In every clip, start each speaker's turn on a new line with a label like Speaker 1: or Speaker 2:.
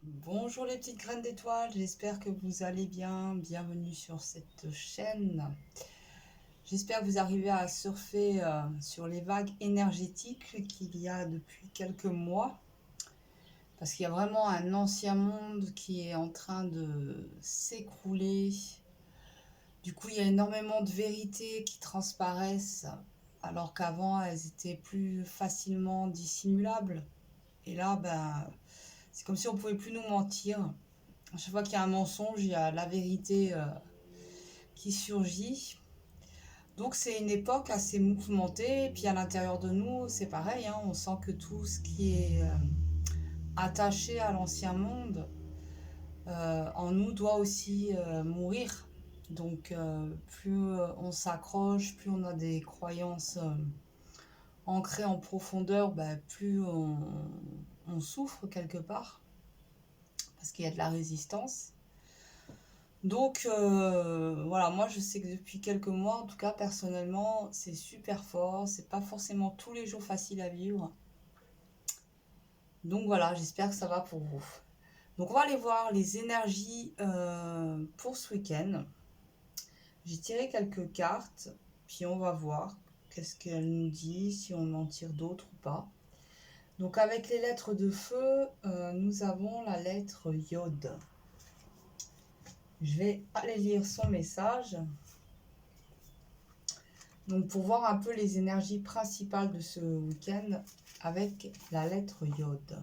Speaker 1: Bonjour les petites graines d'étoiles, j'espère que vous allez bien. Bienvenue sur cette chaîne. J'espère que vous arrivez à surfer sur les vagues énergétiques qu'il y a depuis quelques mois. Parce qu'il y a vraiment un ancien monde qui est en train de s'écrouler. Du coup, il y a énormément de vérités qui transparaissent, alors qu'avant, elles étaient plus facilement dissimulables. Et là, c'est comme si on pouvait plus nous mentir. À chaque fois qu'il y a un mensonge, il y a la vérité qui surgit. Donc c'est une époque assez mouvementée. Et puis à l'intérieur de nous, c'est pareil, hein, on sent que tout ce qui est attaché à l'ancien monde en nous doit aussi mourir. Donc plus on s'accroche, plus on a des croyances ancrées en profondeur, plus on souffre quelque part, parce qu'il y a de la résistance. Donc voilà, moi je sais que depuis quelques mois, en tout cas personnellement, c'est super fort, c'est pas forcément tous les jours facile à vivre. Donc voilà, j'espère que ça va pour vous. Donc on va aller voir les énergies pour ce week-end. J'ai tiré quelques cartes, puis on va voir qu'est-ce qu'elles nous disent, si on en tire d'autres ou pas. Donc avec les lettres de feu, nous avons la lettre Yod. Je vais aller lire son message. Donc pour voir un peu les énergies principales de ce week-end avec la lettre Yod.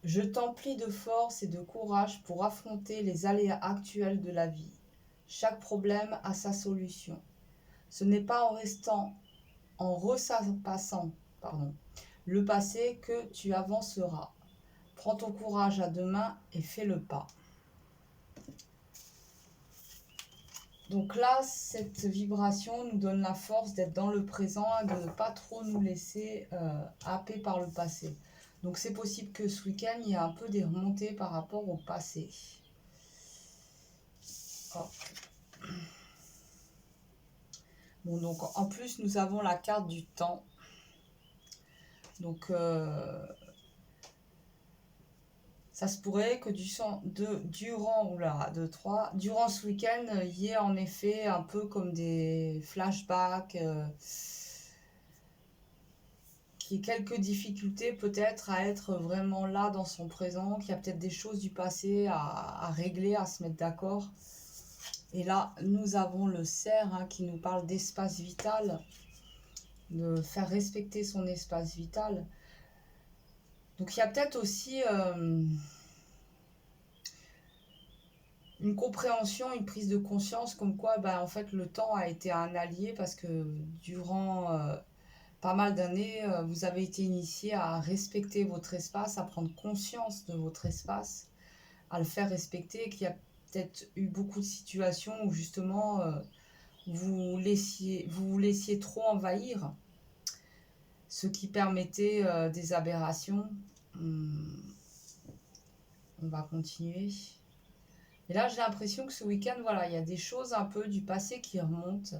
Speaker 1: Je t'emplis de force et de courage pour affronter les aléas actuels de la vie. Chaque problème a sa solution. Ce n'est pas en restant, en repassant, le passé que tu avanceras. Prends ton courage à deux mains et fais le pas. Donc là, cette vibration nous donne la force d'être dans le présent et de ne pas trop nous laisser happer par le passé. Donc c'est possible que ce week-end, il y ait un peu des remontées par rapport au passé. Hop. Bon, donc en plus, nous avons la carte du temps. Donc ça se pourrait que durant ce week-end, il y ait en effet un peu comme des flashbacks, qui ait quelques difficultés peut-être à être vraiment là dans son présent, qu'il y a peut-être des choses du passé à régler, à se mettre d'accord. Et là, nous avons le cerf qui nous parle d'espace vital, de faire respecter son espace vital. Donc il y a peut-être aussi une compréhension, une prise de conscience comme quoi en fait le temps a été un allié parce que durant pas mal d'années, vous avez été initié à respecter votre espace, à prendre conscience de votre espace, à le faire respecter, et qu'il y a peut-être eu beaucoup de situations où justement vous vous laissiez trop envahir, ce qui permettait des aberrations. Hum, on va continuer. Et là, j'ai l'impression que ce week-end, voilà, il y a des choses un peu du passé qui remontent.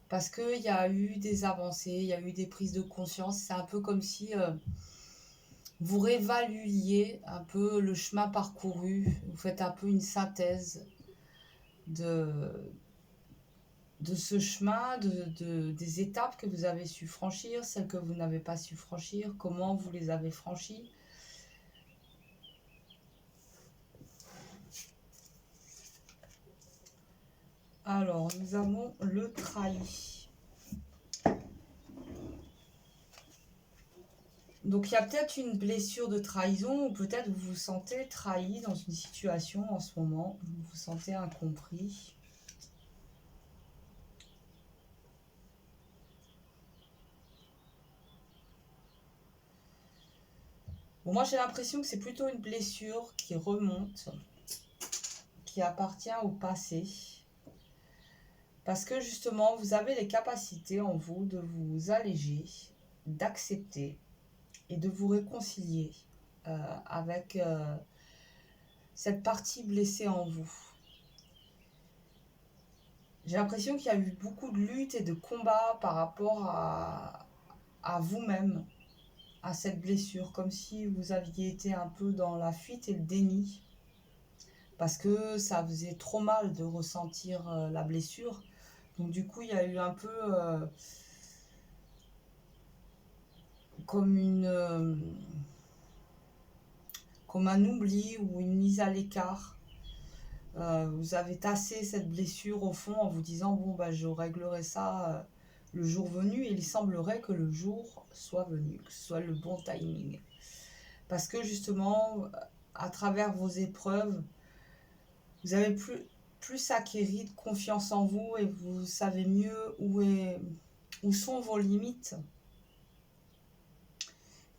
Speaker 1: Parce qu'il y a eu des avancées, il y a eu des prises de conscience. C'est un peu comme si vous réévaluiez un peu le chemin parcouru. Vous faites un peu une synthèse de, de ce chemin, des étapes que vous avez su franchir, celles que vous n'avez pas su franchir, comment vous les avez franchies. Alors, nous avons le trahi. Donc, il y a peut-être une blessure de trahison, ou peut-être vous vous sentez trahi dans une situation en ce moment, vous vous sentez incompris. Bon, moi, j'ai l'impression que c'est plutôt une blessure qui remonte, qui appartient au passé. Parce que justement, vous avez les capacités en vous de vous alléger, d'accepter et de vous réconcilier avec cette partie blessée en vous. J'ai l'impression qu'il y a eu beaucoup de luttes et de combats par rapport à vous-même, à cette blessure, comme si vous aviez été un peu dans la fuite et le déni, parce que ça faisait trop mal de ressentir la blessure. Donc du coup, il y a eu un peu comme comme un oubli ou une mise à l'écart. Vous avez tassé cette blessure au fond en vous disant, bon, bah, je réglerai ça le jour venu, et il semblerait que le jour soit venu, que ce soit le bon timing. Parce que justement, à travers vos épreuves, vous avez plus acquéri de confiance en vous, et vous savez mieux où sont vos limites.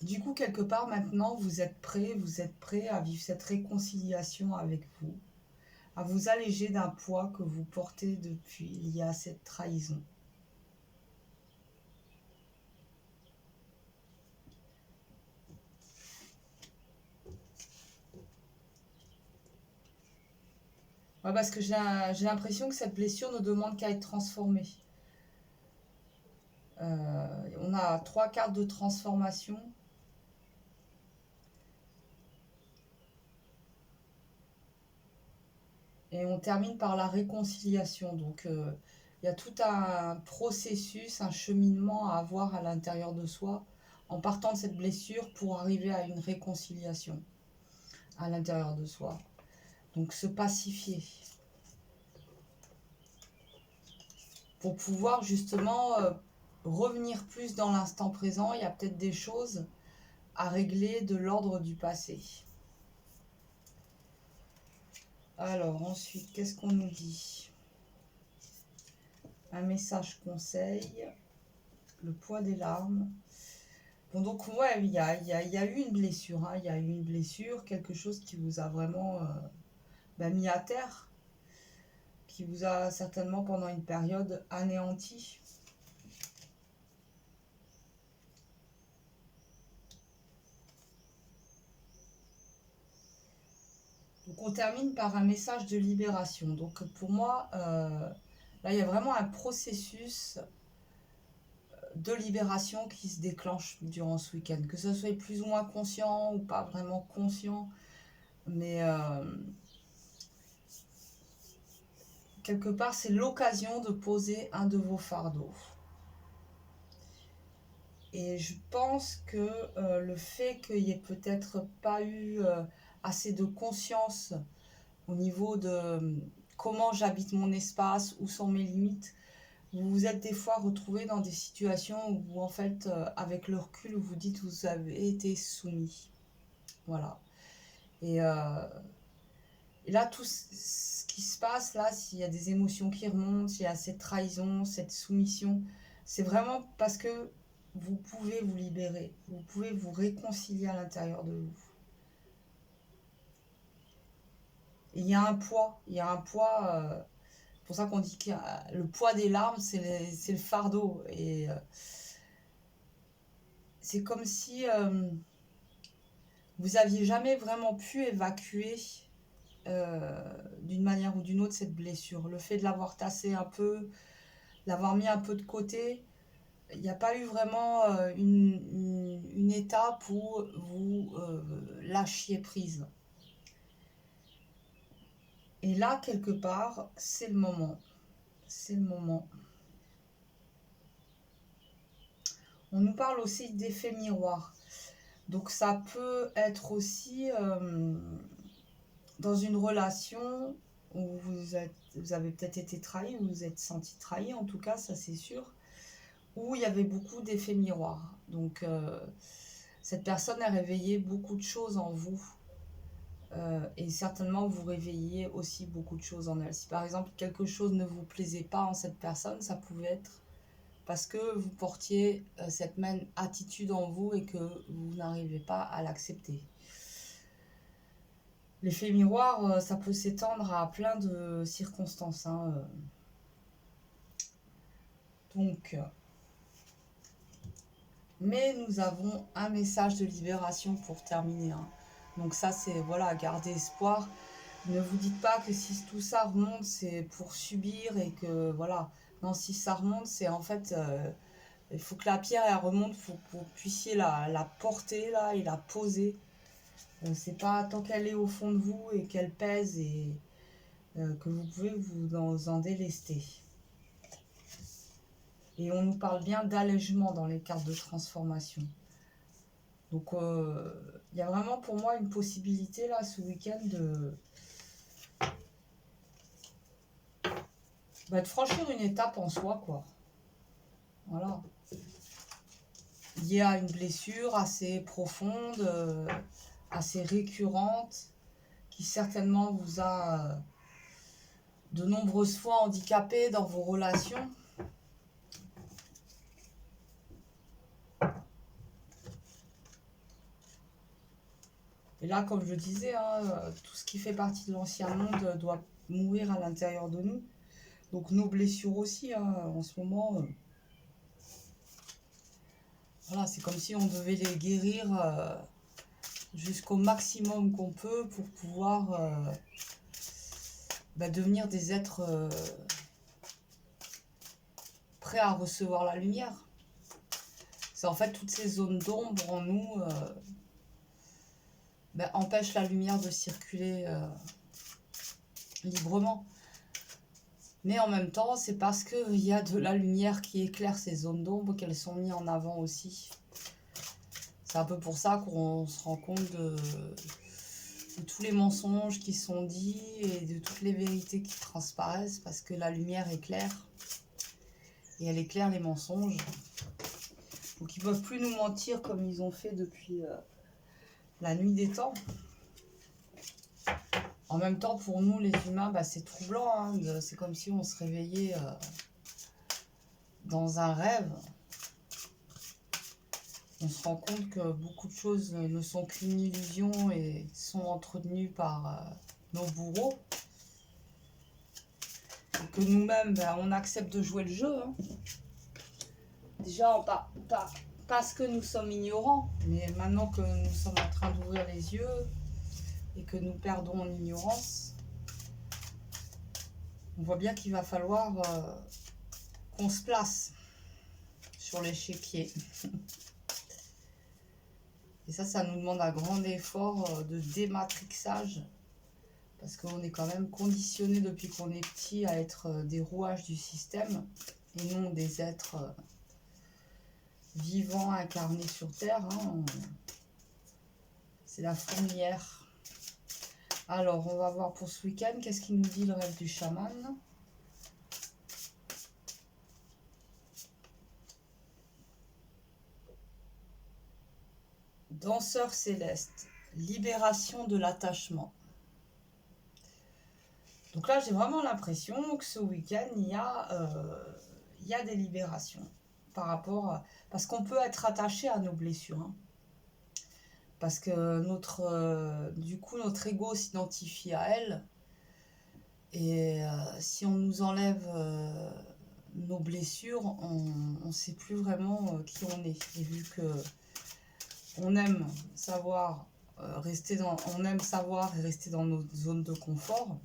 Speaker 1: Du coup, quelque part, maintenant, vous êtes prêt à vivre cette réconciliation avec vous, à vous alléger d'un poids que vous portez depuis lié à cette trahison. Ouais, parce que j'ai l'impression que cette blessure ne demande qu'à être transformée. On a 3 cartes de transformation. Et on termine par la réconciliation. Donc, il y a tout un processus, un cheminement à avoir à l'intérieur de soi, en partant de cette blessure pour arriver à une réconciliation à l'intérieur de soi. Donc, se pacifier. Pour pouvoir justement revenir plus dans l'instant présent, il y a peut-être des choses à régler de l'ordre du passé. Alors ensuite, qu'est-ce qu'on nous dit? Un message conseil, le poids des larmes. Bon, donc ouais, il y a eu une blessure, hein, il y a eu une blessure, quelque chose qui vous a vraiment mis à terre, qui vous a certainement pendant une période anéanti. Donc on termine par un message de libération. Donc pour moi, là il y a vraiment un processus de libération qui se déclenche durant ce week-end. Que ce soit plus ou moins conscient ou pas vraiment conscient, mais quelque part c'est l'occasion de poser un de vos fardeaux. Et je pense que le fait qu'il n'y ait peut-être pas eu assez de conscience au niveau de comment j'habite mon espace, où sont mes limites, vous vous êtes des fois retrouvé dans des situations où vous, en fait, avec le recul, vous dites que vous avez été soumis. Voilà. Et là, tout ce qui se passe, là, s'il y a des émotions qui remontent, s'il y a cette trahison, cette soumission, c'est vraiment parce que vous pouvez vous libérer, vous pouvez vous réconcilier à l'intérieur de vous. Et il y a un poids, c'est pour ça qu'on dit que le poids des larmes, c'est le fardeau. Et c'est comme si vous aviez jamais vraiment pu évacuer d'une manière ou d'une autre cette blessure. Le fait de l'avoir tassé un peu, l'avoir mis un peu de côté, il n'y a pas eu vraiment une étape où vous lâchiez prise. Et là, quelque part, c'est le moment. C'est le moment. On nous parle aussi d'effet miroir. Donc ça peut être aussi dans une relation où vous avez peut-être été trahi, ou vous êtes senti trahi, en tout cas, ça c'est sûr, où il y avait beaucoup d'effets miroirs. Donc cette personne a réveillé beaucoup de choses en vous. Et certainement vous réveillez aussi beaucoup de choses en elle. Si par exemple quelque chose ne vous plaisait pas en cette personne, ça pouvait être parce que vous portiez cette même attitude en vous et que vous n'arrivez pas à l'accepter. L'effet miroir, ça peut s'étendre à plein de circonstances, hein. Donc, mais nous avons un message de libération pour terminer, hein. Donc ça, c'est, voilà, garder espoir. Ne vous dites pas que si tout ça remonte, c'est pour subir et que, voilà. Non, si ça remonte, c'est en fait, Il faut que la pierre elle remonte, il faut que vous puissiez la porter là et la poser. C'est pas tant qu'elle est au fond de vous et qu'elle pèse et que vous pouvez vous en délester. Et on nous parle bien d'allègement dans les cartes de transformation. Donc il y a vraiment pour moi une possibilité là ce week-end de franchir une étape en soi, quoi. Voilà. Il y a une blessure assez profonde, assez récurrente, qui certainement vous a de nombreuses fois handicapé dans vos relations. Et là, comme je disais, hein, tout ce qui fait partie de l'ancien monde doit mourir à l'intérieur de nous. Donc nos blessures aussi, hein, en ce moment. Voilà, c'est comme si on devait les guérir jusqu'au maximum qu'on peut pour pouvoir devenir des êtres prêts à recevoir la lumière. C'est en fait toutes ces zones d'ombre en nous empêchent la lumière de circuler librement. Mais en même temps, c'est parce qu'il y a de la lumière qui éclaire ces zones d'ombre qu'elles sont mises en avant aussi. C'est un peu pour ça qu'on se rend compte de tous les mensonges qui sont dits et de toutes les vérités qui transparaissent, parce que la lumière éclaire et elle éclaire les mensonges. Donc ils ne peuvent plus nous mentir comme ils ont fait depuis la nuit des temps. En même temps, pour nous les humains, c'est troublant, hein, c'est comme si on se réveillait dans un rêve. On se rend compte que beaucoup de choses ne sont qu'une illusion et sont entretenues par nos bourreaux. Et que nous-mêmes, on accepte de jouer le jeu. Hein. Déjà, parce que nous sommes ignorants, mais maintenant que nous sommes en train d'ouvrir les yeux et que nous perdons en ignorance, on voit bien qu'il va falloir qu'on se place sur l'échiquier. Et ça nous demande un grand effort de dématrixage, parce qu'on est quand même conditionné depuis qu'on est petit à être des rouages du système, et non des êtres vivants, incarnés sur Terre. Hein. C'est la fourmilière. Alors, on va voir pour ce week-end, qu'est-ce qu'il nous dit le rêve du chaman ? Danseur céleste, libération de l'attachement. Donc là, j'ai vraiment l'impression que ce week-end, il y a des libérations par rapport parce qu'on peut être attaché à nos blessures. Hein. Parce que du coup, notre ego s'identifie à elle. Et si on nous enlève nos blessures, on ne sait plus vraiment qui on est. Et vu que on aime savoir on aime savoir et rester dans notre zone de confort.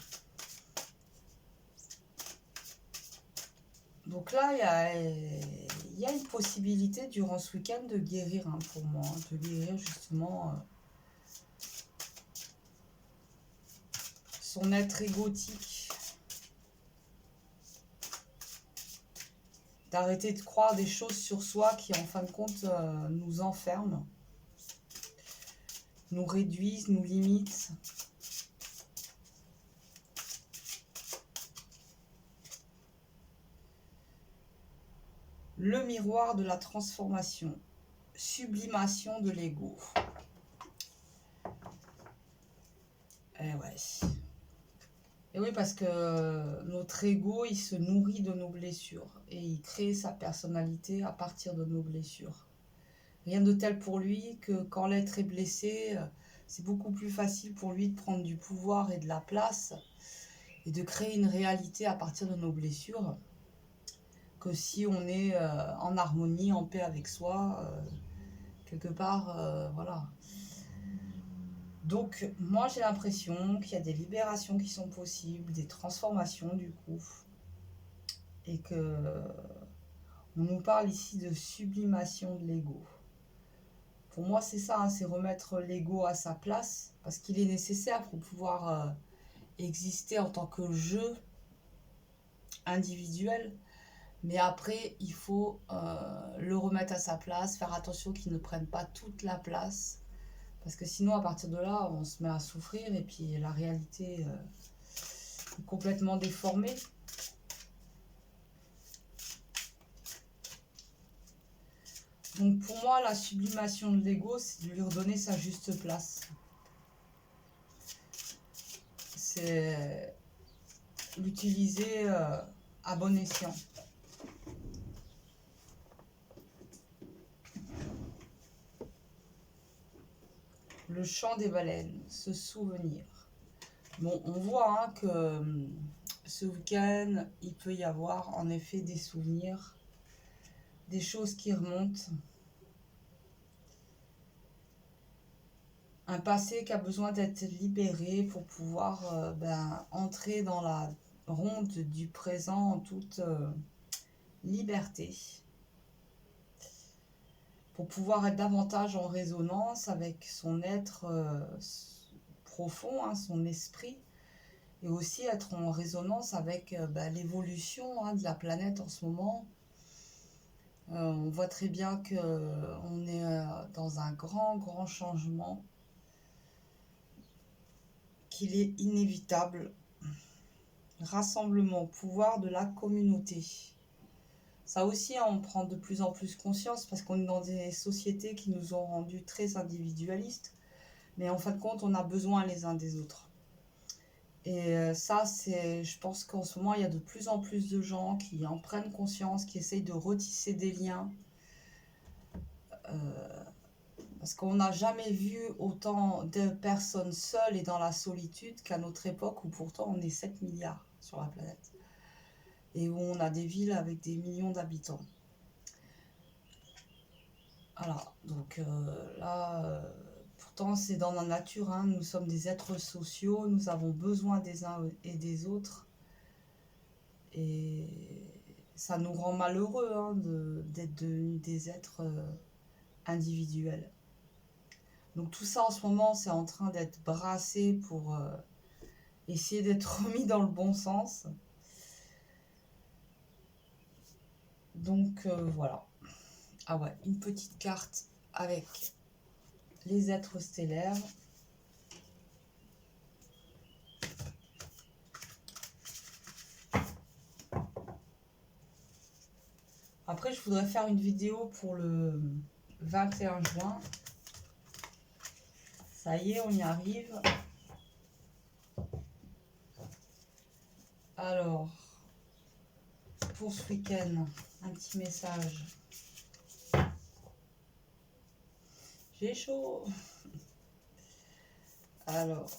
Speaker 1: Donc là, il y a une possibilité durant ce week-end de guérir pour moi, de guérir justement son être égotique, d'arrêter de croire des choses sur soi qui en fin de compte nous enferment, nous réduisent, nous limitent. Le miroir de la transformation, sublimation de l'ego. Eh ouais. Et oui, parce que notre ego, il se nourrit de nos blessures et il crée sa personnalité à partir de nos blessures. Rien de tel pour lui que quand l'être est blessé, c'est beaucoup plus facile pour lui de prendre du pouvoir et de la place et de créer une réalité à partir de nos blessures, que si on est en harmonie, en paix avec soi, quelque part, voilà. Donc, moi, j'ai l'impression qu'il y a des libérations qui sont possibles, des transformations, du coup, et que On nous parle ici de sublimation de l'ego. Pour moi, c'est ça, hein, c'est remettre l'ego à sa place, parce qu'il est nécessaire pour pouvoir exister en tant que jeu individuel. Mais après, il faut le remettre à sa place, faire attention qu'il ne prenne pas toute la place. Parce que sinon, à partir de là, on se met à souffrir et puis la réalité est complètement déformée. Donc pour moi, la sublimation de l'ego, c'est de lui redonner sa juste place. C'est l'utiliser à bon escient. Le chant des baleines, se souvenir. Bon, on voit hein, que ce week-end, il peut y avoir en effet des souvenirs, des choses qui remontent. Un passé qui a besoin d'être libéré pour pouvoir entrer dans la ronde du présent en toute liberté. Pour pouvoir être davantage en résonance avec son être profond, hein, son esprit, et aussi être en résonance avec l'évolution de la planète en ce moment. On voit très bien qu'on est dans un grand changement, qu'il est inévitable. Rassemblement, pouvoir de la communauté. Ça aussi, hein, on prend de plus en plus conscience parce qu'on est dans des sociétés qui nous ont rendus très individualistes. Mais en fin de compte, on a besoin les uns des autres. Et ça, je pense qu'en ce moment, il y a de plus en plus de gens qui en prennent conscience, qui essayent de retisser des liens. Parce qu'on n'a jamais vu autant de personnes seules et dans la solitude qu'à notre époque où pourtant on est 7 milliards sur la planète. Et où on a des villes avec des millions d'habitants. Voilà, donc là, pourtant c'est dans la nature, hein, nous sommes des êtres sociaux, nous avons besoin des uns et des autres. Et ça nous rend malheureux hein, d'être devenus des êtres individuels. Donc tout ça en ce moment, c'est en train d'être brassé pour essayer d'être remis dans le bon sens. Donc voilà. Ah ouais, une petite carte avec les êtres stellaires. Après, je voudrais faire une vidéo pour le 21 juin. Ça y est, on y arrive. Alors, pour ce week-end, un petit message. J'ai chaud. Alors,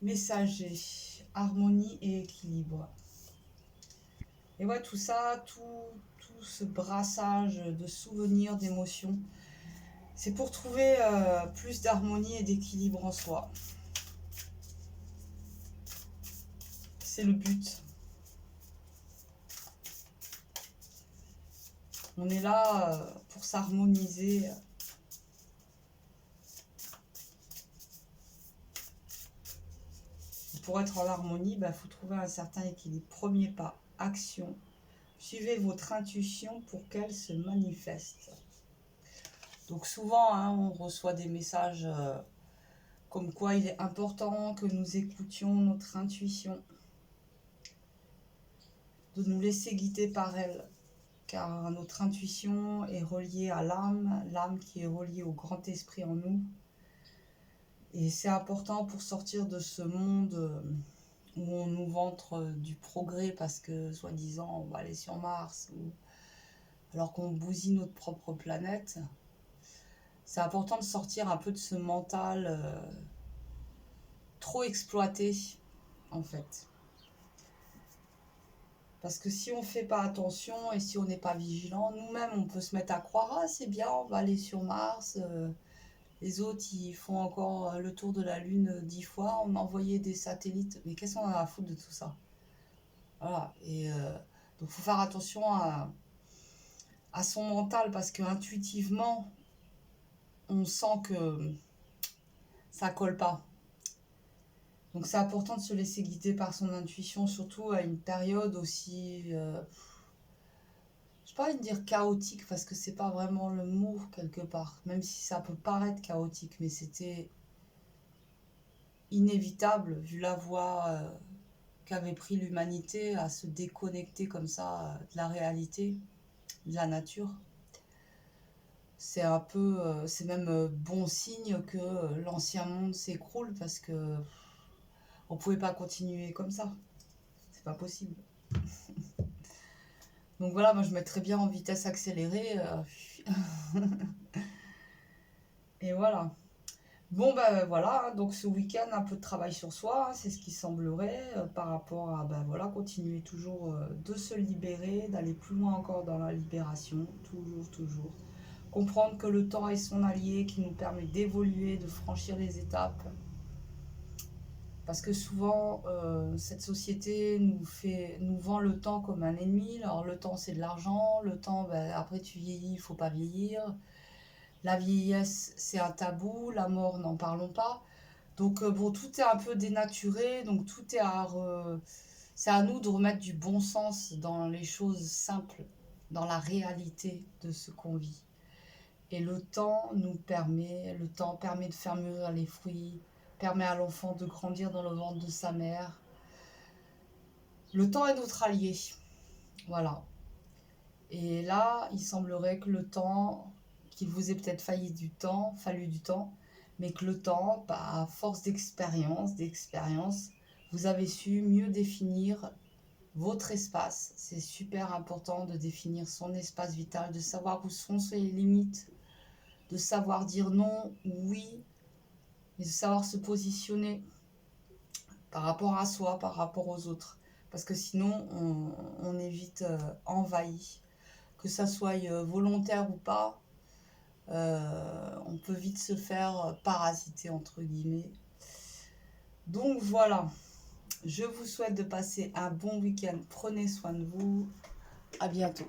Speaker 1: messager, harmonie et équilibre. Et ouais, tout ça, tout ce brassage de souvenirs, d'émotions, c'est pour trouver plus d'harmonie et d'équilibre en soi. C'est le but. On est là pour s'harmoniser. Pour être en harmonie, il faut trouver un certain équilibre. Premier pas, action. Suivez votre intuition pour qu'elle se manifeste. Donc souvent, hein, on reçoit des messages comme quoi il est important que nous écoutions notre intuition, de nous laisser guider par elle, car notre intuition est reliée à l'âme qui est reliée au grand esprit en nous. Et c'est important pour sortir de ce monde où on nous vante du progrès parce que, soi-disant, on va aller sur Mars, alors qu'on bousille notre propre planète. C'est important de sortir un peu de ce mental trop exploité, en fait. Parce que si on ne fait pas attention et si on n'est pas vigilant, nous-mêmes, on peut se mettre à croire, ah, c'est bien, on va aller sur Mars. Les autres, ils font encore le tour de la Lune 10 fois. On a envoyé des satellites. Mais qu'est-ce qu'on a à foutre de tout ça? Voilà. Et donc, il faut faire attention à son mental parce que intuitivement, on sent que ça colle pas. Donc, c'est important de se laisser guider par son intuition, surtout à une période aussi, je n'ai pas envie de dire chaotique parce que c'est pas vraiment le mot quelque part, même si ça peut paraître chaotique, mais c'était inévitable vu la voie qu'avait pris l'humanité à se déconnecter comme ça de la réalité, de la nature. C'est un peu, c'est même bon signe que l'ancien monde s'écroule parce que on pouvait pas continuer comme ça. C'est pas possible. Donc voilà, moi je mettrais bien en vitesse accélérée. Et voilà. Bon ben voilà, donc ce week-end, un peu de travail sur soi, hein, c'est ce qui semblerait par rapport à ben voilà, continuer toujours de se libérer, d'aller plus loin encore dans la libération, toujours, toujours. Comprendre que le temps est son allié qui nous permet d'évoluer, de franchir les étapes. Parce que souvent, cette société nous vend le temps comme un ennemi. Alors le temps c'est de l'argent, le temps, ben, après tu vieillis, il ne faut pas vieillir. La vieillesse c'est un tabou, la mort n'en parlons pas. Donc bon, tout est un peu dénaturé, donc tout est c'est à nous de remettre du bon sens dans les choses simples, dans la réalité de ce qu'on vit. Et le temps permet de faire mûrir les fruits, permet à l'enfant de grandir dans le ventre de sa mère. Le temps est notre allié, voilà. Et là, il semblerait que le temps, qu'il vous ait peut-être fallu du temps, mais que le temps, à force d'expérience, vous avez su mieux définir votre espace. C'est super important de définir son espace vital, de savoir où sont ses limites, de savoir dire non ou oui, et de savoir se positionner par rapport à soi, par rapport aux autres. Parce que sinon, on est vite envahi. Que ça soit volontaire ou pas, on peut vite se faire parasiter, entre guillemets. Donc voilà, je vous souhaite de passer un bon week-end. Prenez soin de vous. À bientôt.